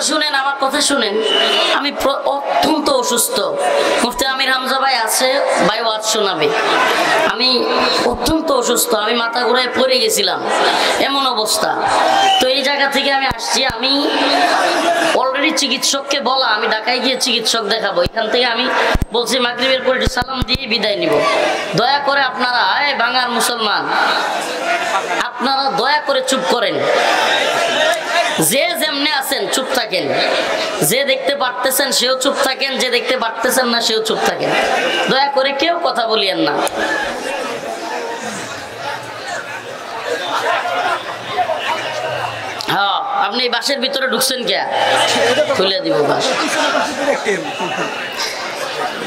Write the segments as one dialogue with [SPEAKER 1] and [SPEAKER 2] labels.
[SPEAKER 1] কথা শুনেন, আমার কথা শুনেন। আমি অত্যন্ত অসুস্থ। মুফতি আমির হামজা ভাই আছে, ভাই ওয়াজ শোনাবে। আমি অত্যন্ত অসুস্থ, আমি মাথা ঘুরায় পড়ে গেছিলাম, এমন অবস্থা। তো এই জায়গা থেকে আমি আসছি। আমি অলরেডি চিকিৎসককে বলা, আমি ঢাকায় গিয়ে চিকিৎসক দেখাবো। এখান থেকে আমি বলছি মাগরিবের পরে সালাম দিয়ে বিদায় নিব। দয়া করে আপনারা, এই বাঙাল মুসলমান, আপনারা দয়া করে চুপ করেন। যে যেমনে আছেন চুপ থাকেন। যে দেখতে পারতেছেন সেও চুপ থাকেন, যে দেখতে পারতেছেন না সেও চুপ থাকেন। দয়া করে কেউ কথা বলিয়েন না। হ্যাঁ, আপনি বাসের ভিতরে ঢুকছেন কে? খুলে দিব বাস।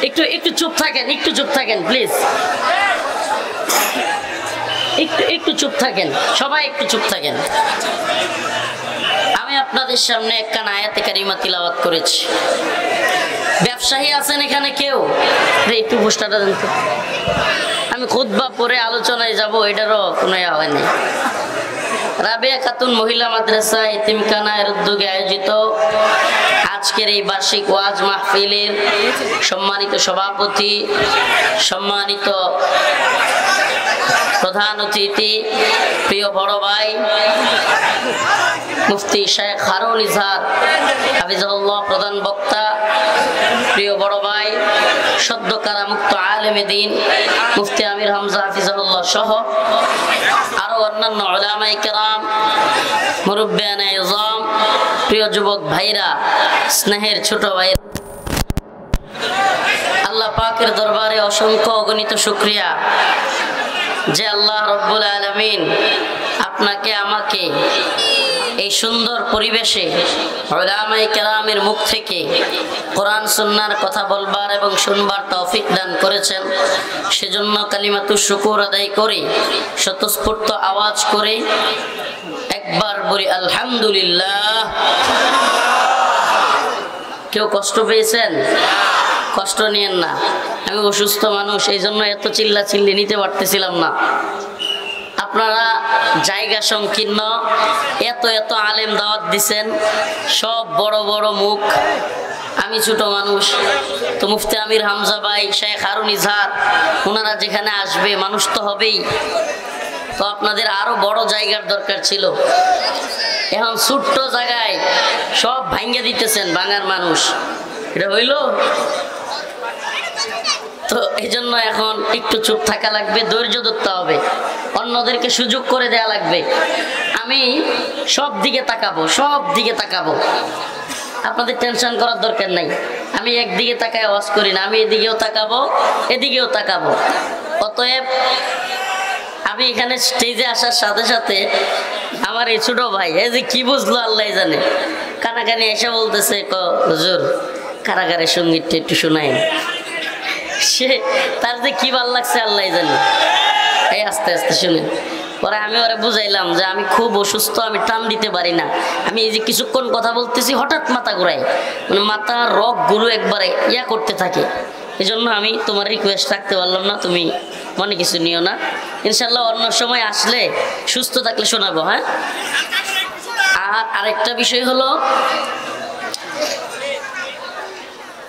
[SPEAKER 1] একটু একটু চুপ থাকেন, একটু চুপ থাকেন প্লিজ। একটু চুপ থাকেন, সবাই একটু চুপ থাকেন। আমি আপনাদের সামনে একখানা আয়াতে কারিমা তিলাওয়াত করেছি। ব্যবসায়ী আছেন এখানে কেউ? একটু পোস্টারটা দেন তো। আমি খুতবা পরে আলোচনায় যাব, এটারও কোনো ইয়া হয়নি। রাবেয়া খাতুন মহিলা মাদ্রাসা এতিমখানার উদ্যোগে আয়োজিত আজকের এই বার্ষিক ওয়াজ মাহফিলের সম্মানিত সভাপতি, সম্মানিত প্রধান অতিথি, প্রিয় বড় ভাই মুফতি শেখ হারুন ইজহার হাফিজাহুল্লাহ, প্রধান বক্তা, প্রিয় বড় ভাই সদ্য কারামুক্ত আলেমে দ্বীন মুফতি আমির হামজা হাফিজাহুল্লাহ সহ আরো অন্যান্য উলামায়ে কেরাম, মুরব্বিয়ানে ইজম, প্রিয় যুবক ভাইরা, স্নেহের ছোট ভাই, আল্লাহ পাকের দরবারে অসংখ্য অগণিত শুকরিয়া যে আল্লাহ রব্বুল আলামিন আপনাকে আমাকে এই সুন্দর পরিবেশে উলামায়ে কেরামের মুখ থেকে কোরআন সুন্নাহর কথা বলবার এবং শুনবার তৌফিক দান করেছেন। সেজন্য কালিমাতুশ শুকর আদায় করে স্বতঃস্ফূর্ত আওয়াজ করে একবার বলি আলহামদুলিল্লাহ। কেউ কষ্ট পেয়েছেন? কষ্ট নিয়েন না, আমি অসুস্থ মানুষ, এই জন্য এত চিল্লাচিল্লি নিতে পারতেছিলাম না। আপনারা জায়গা সংকীর্ণ, এত এত আলেম দাওয়াত দিছেন, সব বড় বড় মুখ, আমি ছোট মানুষ। তো মুফতি আমির হামজা ভাই, শেখ হারুন ইজহার, ওনারা যেখানে আসবে মানুষ তো হবেই। তো আপনাদের আরো বড় জায়গার দরকার ছিল। এখন ছোট্ট জায়গায় সব ভাঙ্গে দিতেছেন বাঙার মানুষ, এটা হইল? তো এই জন্য এখন একটু চুপ থাকা লাগবে, ধৈর্য ধরতে হবে, অন্যদেরকে সুযোগ করে দেয়া লাগবে। আমি সব দিকে তাকাবো, সব দিকে তাকাবো, আপনাদের টেনশন করার দরকার নাই। আমি একদিকে তাকায় আওয়াজ করি না, আমি এদিকেও তাকাবো, এদিকেও তাকাবো। অতএব আমি এখানে স্টেজে আসার সাথে সাথে আমার এই ছোট ভাই, এই যে কি বুঝলো আল্লাহ জানে, কানাকানি এসে বলতেছে, হুজুর কারাগারের সঙ্গীতটা একটু শোনাই। সে তার যে কি ভাল লাগছে আল্লাহ জানে। এই আস্তে আস্তে শুনেন। পরে আমি ওরা বুঝাইলাম যে আমি খুব অসুস্থ, আমি টান দিতে পারি না। আমি এই যে কিছুক্ষণ কথা বলতেছি হঠাৎ মাথা ঘুরাই, মানে মাথার রগগুলো একবারে ইয়া করতে থাকে। এই জন্য আমি তোমার রিকোয়েস্ট রাখতে পারলাম না, তুমি মনে কিছু নিও না। ইনশাল্লাহ অন্য সময় আসলে সুস্থ থাকলে শোনাবো। হ্যাঁ, আর আরেকটা বিষয় হলো,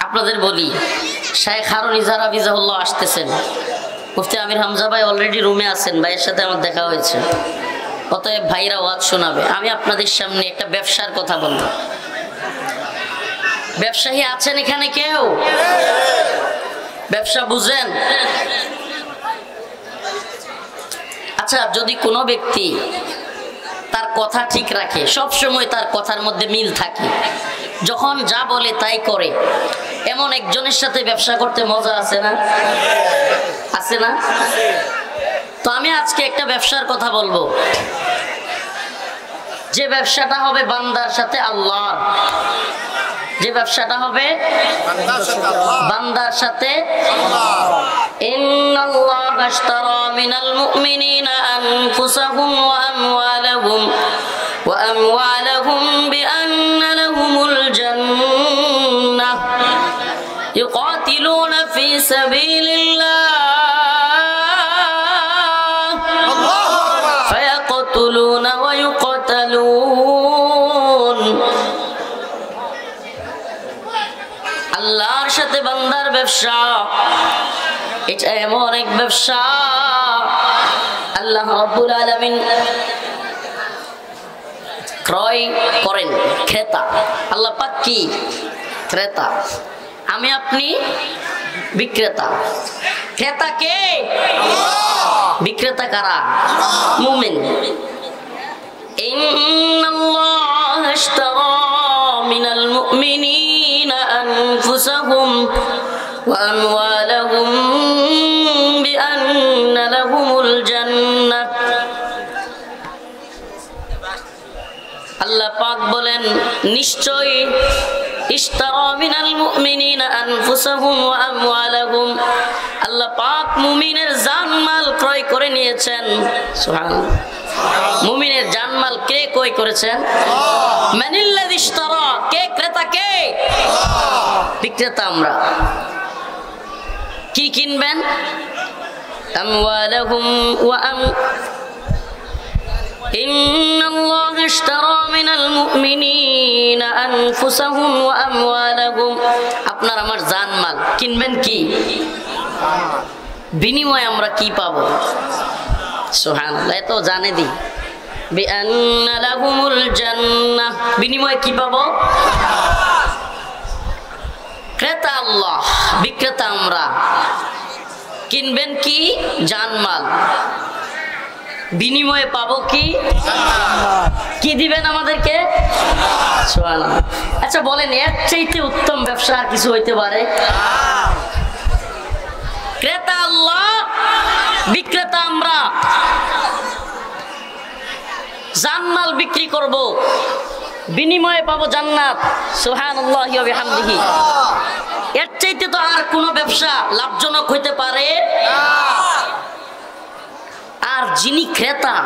[SPEAKER 1] আপনাদের বলি, শেখ হারুন ইজহার হাফিজাহুল্লাহ আসতেছেন। মুফতি আমির হামজা ভাই অলরেডি রুমে আছেন, ভাইয়ের সাথে আমার দেখা হয়েছে। অতএব ভাইরা ওয়াজ শোনাবে। আমি আপনাদের সামনে একটা ব্যবসার কথা বলবো। ব্যবসায়ী আছেন এখানে কেউ? ব্যবসা বুঝেন? আচ্ছা, যদি কোনো ব্যক্তি তার কথা ঠিক রাখে, সব সময় তার কথার মধ্যে মিল থাকে, যখন যা বলে তাই করে, এমন একজনের সাথে ব্যবসা করতে মজা আছে না? আছে না? তো আমি আজকে একটা ব্যবসার কথা বলবো, যে ব্যবসাটা হবে বান্দার সাথে আল্লাহ, যে ব্যবসাটা হবে বান্দার সাথে। ইন্নাল্লাহা আশতারা মিনাল মুমিনিনা আনফুসাহুম ওয়া আমওয়ালাহুম বিআন্না লাহুমুল জান্নাহ ইউকাতিলুনা ফি সাবিলিল্লাহ ফায়াকতুলুনা ওয়া ইউকাতালুন আল্লাহর সাথে বান্দার ব্যবসা, এটা এমন এক ব্যবসা আল্লাহ রাব্বুল আলামিন ক্রয় করেন। ক্রেতা আল্লাহ পাক কি? ক্রেতা। আমি আপনি বিক্রেতা। ক্রেতা কে? বিক্রেতা কারা? মুমিন। ইন্নাল্লাহ ইশতারা মিনাল মুমিনিনা আনফুসাহুম ওয়া আমওয়ালাহুম বিআন্না লাহুমুল জান্নাহ। আল্লাহ পাক বলেন, নিশ্চয় ইশতারা মিনাল মুমিনিনা আনফুসাহুম ওয়া আমওয়ালাহুম, আল্লাহ পাক মুমিনের জানমাল ক্রয় করে নিয়েছেন। সুবহানাল্লাহ। মুমিনের জানমাল কে ক্রয় করেছেন? মানিল্লাযী ইশতারা, কে ক্রেতা? কে? বিক্রেতা আমরা। কি কিনবেন? আমওয়ালাহুম ওয়া ইন্নাল্লাহা ইশতারা মিনাল মুমিনিনা আনফুসাহুম ওয়া আমওয়ালাহুম, আপনার আমার জানমাল কিনবেন কি? বিনিময়ে আমরা কি পাবো? সুবহানাল্লাহ। এত জানে দি বিআন্না লাহুমুল জান্নাহ, বিনিময়ে কি পাবো? ক্রেতা আল্লাহ, বিক্রেতা আমরা। কিনবেন কি? জানমাল। বিনিময়ে পাবো কি? কি দিবেন আমাদেরকে? সুবহানাল্লাহ। আচ্ছা বলেন, এর চাইতে উত্তম ব্যবসা আর কিছু হইতে পারে? ক্রেতা আল্লাহ, বিক্রেতা আমরা। জানমাল বিক্রি করব, বিনিময়ে পাবো জান্নাত। সুবহানাল্লাহি ওয়া বিহামদিহি। এর চাইতে তো আর কোনো ব্যবসা লাভজনক হইতে পারে না। আর যিনি ক্রেতা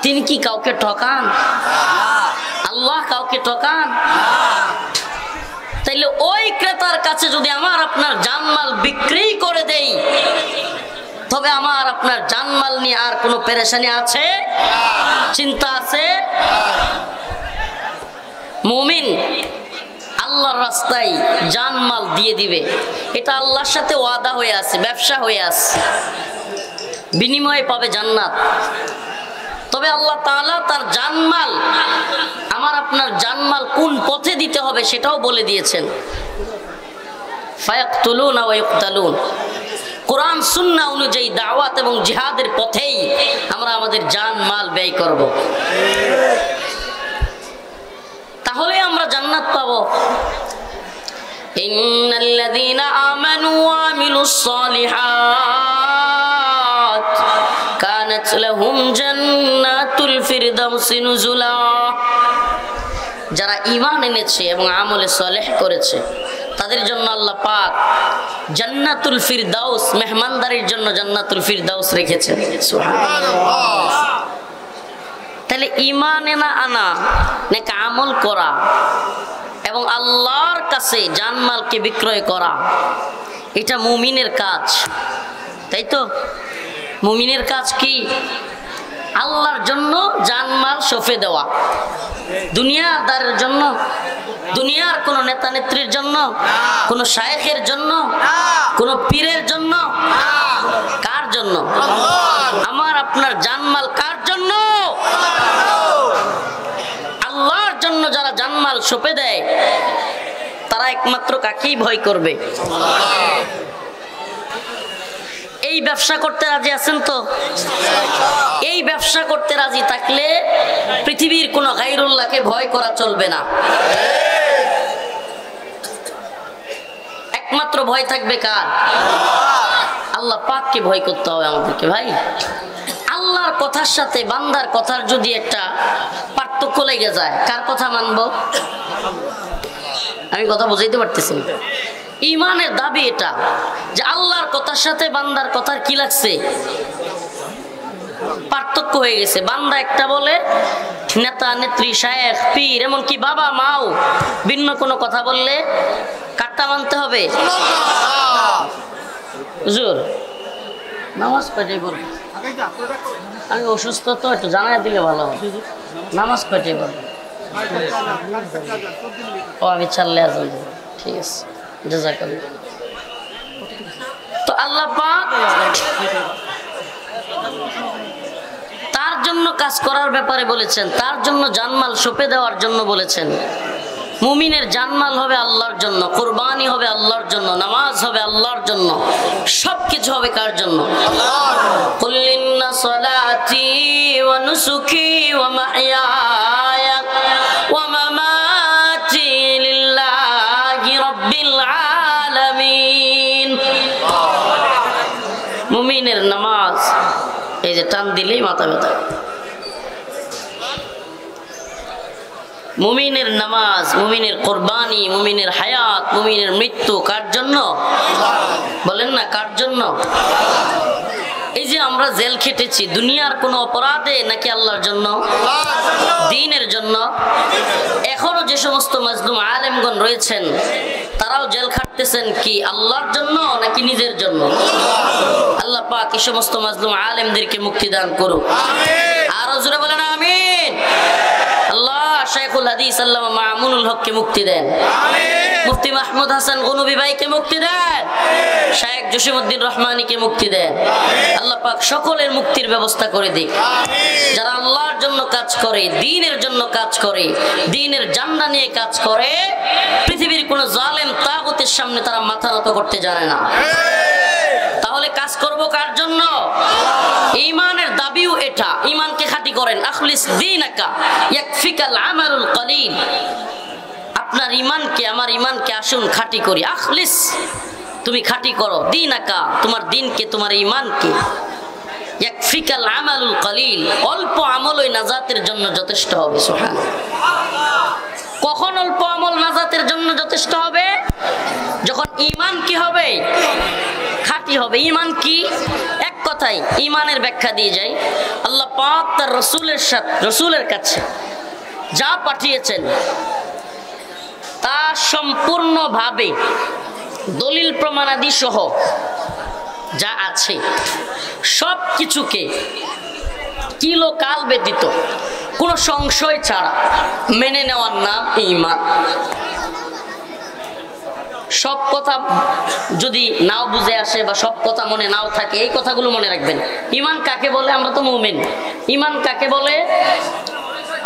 [SPEAKER 1] তিনি কি কাউকে ঠকান? আল্লাহ কাউকে ঠকান? তাইলে ওই ক্রেতার কাছে যদি আমার আপনার জানমাল বিক্রি করে দেই, তবে আমার আপনার জানমাল নিয়ে আর কোনো পেরেশানি আছে? চিন্তা আছে? মুমিন আল্লাহর রাস্তায় জানমাল দিয়ে দিবে, এটা আল্লাহর সাথে ওয়াদা হয়ে আছে, ব্যবসা হয়ে আছে, বিনিময়ে পাবে জান্নাত। তবে আল্লাহ তাআলা তার জানমাল, আমার আপনার জানমাল কোন পথে দিতে হবে সেটাও বলে দিয়েছেন। ফায়াকতুলুনা ওয়া ইউকতালুন, কোরআন সুন্নাহ অনুযায়ী দাওয়াত এবং জিহাদের পথেই আমরা আমাদের জানমাল ব্যয় করব, তাহলে আমরা জান্নাত পাবো। ইন্নাল্লাযীনা আমানু ওয়া আমিলুস সালিহাত কানাত লাহুম জান্নাতুল ফিরদাউসি নুজুলা, যারা ঈমান এনেছে এবং আমলে সালেহ করেছে তাদের জন্য আল্লাহ পাক জান্নাতুল ফিরদাউস, মেহমানদারির জন্য জান্নাতুল ফিরদাউস রেখেছেন। সুবহানাল্লাহ। তাহলে ঈমান আনা নেক আমল করা এবং আল্লাহর কাছে জানমালকে বিক্রয় করা, এটা মুমিনের কাজ, তাই তো? মুমিনের কাজ কি? আল্লাহর জন্য জানমাল সঁপে দেওয়া, দুনিয়াদারের জন্য, দুনিয়ার কোন নেতা নেত্রীর জন্য, কোন শায়েখের জন্য, কোন পীরের জন্য, কার জন্য? আমার আপনার জানমাল কার জন্য? আল্লাহর জন্য। যারা জানমাল সঁপে দেয় তারা একমাত্র কাকেই ভয় করবে? এই ব্যবসা করতে রাজি আছেন তো? এই ব্যবসা করতে রাজি থাকলে পৃথিবীর কোন গায়রুল্লাহকে ভয় করা চলবে না। একমাত্র ভয় থাকবে কার? আল্লাহ পাককে ভয় করতে হবে আমাদেরকে। ভাই, আল্লাহর কথার সাথে বান্দার কথার যদি একটা পার্থক্য লেগে যায়, কার কথা মানবো? আমি কথা বুঝাইতে পারতেছি না। ঈমানের দাবি এটা যে আল্লাহর কথার সাথে বান্দার কথার কি লাগছে? পার্থক্য হয়ে গেছে। বান্দা একটা বলে, নেতা নেত্রী শায়েখ পীর এমনকি বাবা মাও ভিন্ন কোনো কথা বললে কাটটা মানতে হবে। হুজুর নামাজ পড়ে বল, আমি অসুস্থ তো, একটু জানাই দিলে ভালো হবে। নামাজ পড়ে বল। ও আমি চাললে আসবেন, ঠিক আছে। জাযাকাল্লাহ। তো আল্লাহ পাক তার জন্য কাজ করার ব্যাপারে বলেছেন, তার জন্য জানমাল সঁপে দেওয়ার জন্য বলেছেন। মুমিনের জানমাল হবে আল্লাহর জন্য, কুরবানি হবে আল্লাহর জন্য, নামাজ হবে আল্লাহর জন্য, সবকিছু হবে কার জন্য? কুল ইন্না সলাতি ওয়া নুসুকি ওয়া মাহইয়ায়া ওয়া মামাতি লিল্লাহি রাব্বিল আলামিন। মুমিনের নামাজ এই যে টান দিলেই মাথা ব্যথা। মুমিনের নামাজ, মুমিনের কোরবানি, মুমিনের হায়াত, মুমিনের মৃত্যু কার জন্য? বলেন না কার জন্য? এই যে আমরা জেল খেটেছি দুনিয়ার কোন অপরাধে নাকি আল্লাহর জন্য? দ্বীনের জন্য। এখনো যে সমস্ত মাজলুম আলেমগণ রয়েছেন তারাও জেল খাটতেছেন কি আল্লাহর জন্য নাকি নিজের জন্য? আল্লাহ পাক এই সমস্ত মাজলুম আলেমদেরকে মুক্তি দান করুক। আরো জোরে বলেন আমিন। আল্লাহ শাইখুল হাদিস আল্লামা মামুনুল হককে মুক্তি দেন, মুফতি মাহমুদ হাসান গনবী ভাইকে মুক্তি দেন, শাইখ জসিমউদ্দিন রহমানীকে মুক্তি দেন। আল্লাহ পাক সকলের মুক্তির ব্যবস্থা করে দিক। যারা আল্লাহর জন্য কাজ করে, দ্বীনের জন্য কাজ করে, দ্বীনের জান্নাত নিয়ে কাজ করে, পৃথিবীর কোন জালেম তাগুতের সামনে তারা মাথা নত করতে জানে না। তাহলে কাজ করব কার জন্য? ঈমানের দাবিও এটা। ঈমানকে খাঁটি করেন। আখলিস দীনাকা ইয়াকফিকাল আমালুল কলিল। আপনার ঈমানকে, আমার ঈমানকে আসুন খাঁটি করি। আখলিস, তুমি খাঁটি করো। দীনাকা, তোমার দ্বীনকে, তোমার ঈমানকে। ইয়াকফিকাল আমালুল কলিল, অল্প আমলই নাজাতের জন্য যথেষ্ট হবে। সুবহানাল্লাহ। কখন অল্প আমল নাজাতের জন্য যথেষ্ট হবে? যখন ঈমান কি হবে? খাঁটি হবে। ঈমান কি? এক কথাই ঈমানের ব্যাখ্যা দিয়ে যাই। আল্লাহ পাক তার রাসূলের কাছে যা পাঠিয়েছেন তা সম্পূর্ণভাবে দলিল প্রমাণাদি সহ যা আছে সব কিছুকে কিলোকাল ব্যতীত কোনো সংশয় ছাড়া মেনে নেওয়ার নাম ঈমান। সব কথা যদি নাও বুঝে আসে বা সব কথা মনে নাও থাকে, এই কথাগুলো মনে রাখবেন। ঈমান কাকে বলে? আমরা তো মুমিন। ঈমান কাকে বলে?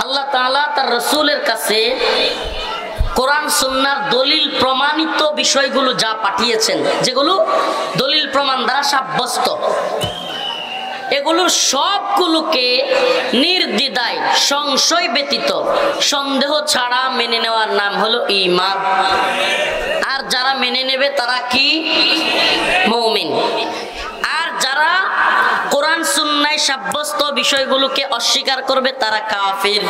[SPEAKER 1] আল্লাহ তাআলা তার রাসূলের কাছে কোরআন সুন্নাহর দলিল প্রমাণিত বিষয়গুলো যা পাঠিয়েছেন, যেগুলো দলিল প্রমাণ দ্বারা সাব্যস্ত, এগুলোর সবগুলোকে নির্দ্বিধায় সংশয় ব্যতীত সন্দেহ ছাড়া মেনে নেওয়ার নাম হলো ঈমান। আর যারা মেনে নেবে তারা কি? মুমিন। আর যারা কোরআন সুন্নাহয় সাব্যস্ত বিষয়গুলোকে অস্বীকার করবে তারা কাফির।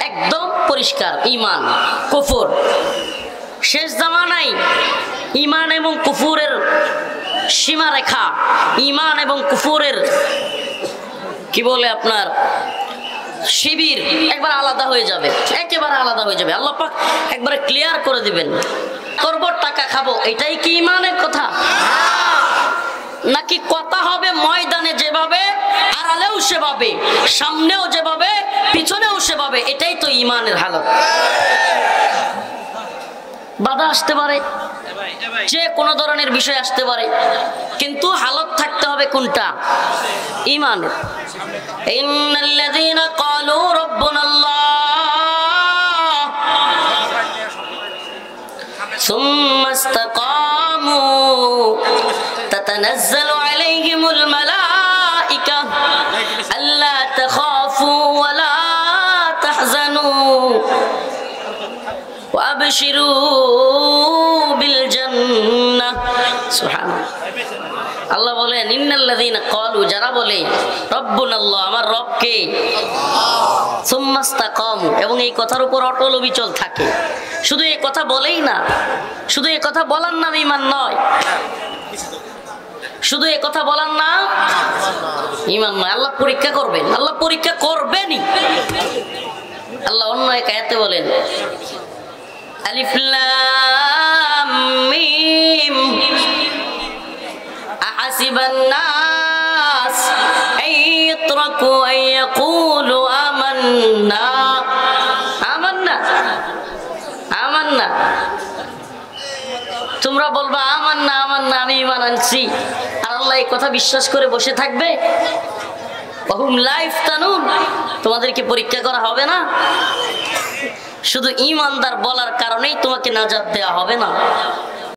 [SPEAKER 1] একদম পরিষ্কার। ঈমান কুফর। শেষ জামানায় ঈমান এবং কুফরের সীমারেখা, ঈমান এবং কুফরের কি বলে আপনার শিবির একবার আলাদা হয়ে যাবে, একেবারে আলাদা হয়ে যাবে। আল্লাহ পাক একবারে ক্লিয়ার করে দিবেন। করব টাকা খাবো, এটাই কি ঈমানের কথা? নাকি কথা হবে ময়দানে যেভাবে, আড়ালেও সেভাবে, সামনেও যেভাবে, পিছনেও সেভাবে, এটাই তো ঈমানের হালত। বাধা আসতে পারে, যে কোনো ধরনের বিষয় আসতে পারে, কিন্তু হালত থাকতে হবে কোনটা? ঈমানের। ইন্নাল্লাযীনা ক্বালু রাব্বুনাল্লাহ সুম্মা ইসতাকামু তাতানাজ্জালু আলাইহিমুল মালাঈকা আল্লা তাখাফু ওয়া লা তাহজানু ওয়াবশিরু বিল জান্নাহ। সুবহানাল্লাহ। আল্লাহ বলেন ইন্নাল্লাযীনা ক্বালু, যারা বলে রব্বুনাল্লাহ, আমার রব কে, সুম্মা ইসতাকামু, এবং এই কথার উপর অটল অবিচল থাকে। শুধু এই কথা বলেই না, শুধু এই কথা বলার নাম ঈমান নয়, শুধু এই কথা বলার নাম ঈমান নয়। আল্লাহ পরীক্ষা করবেন, আল্লাহ পরীক্ষা করবেনই। আল্লাহ অন্য এক আয়াতে বলেন আলিফ লাম মিম আহাসিবান নাস আইয়ুতরাকু আইয়াকুলু আমান্না আমান্না আমান্না তোমরা বলবা আমার না আমি ঈমান আনছি, আর আল্লাহ এই কথা বিশ্বাস করে বসে থাকবে? বহুম লাইফ তানুন, তোমাদেরকে পরীক্ষা করা হবে না? শুধু ঈমানদার বলার কারণেই তোমাকে নাজাত দেওয়া হবে না।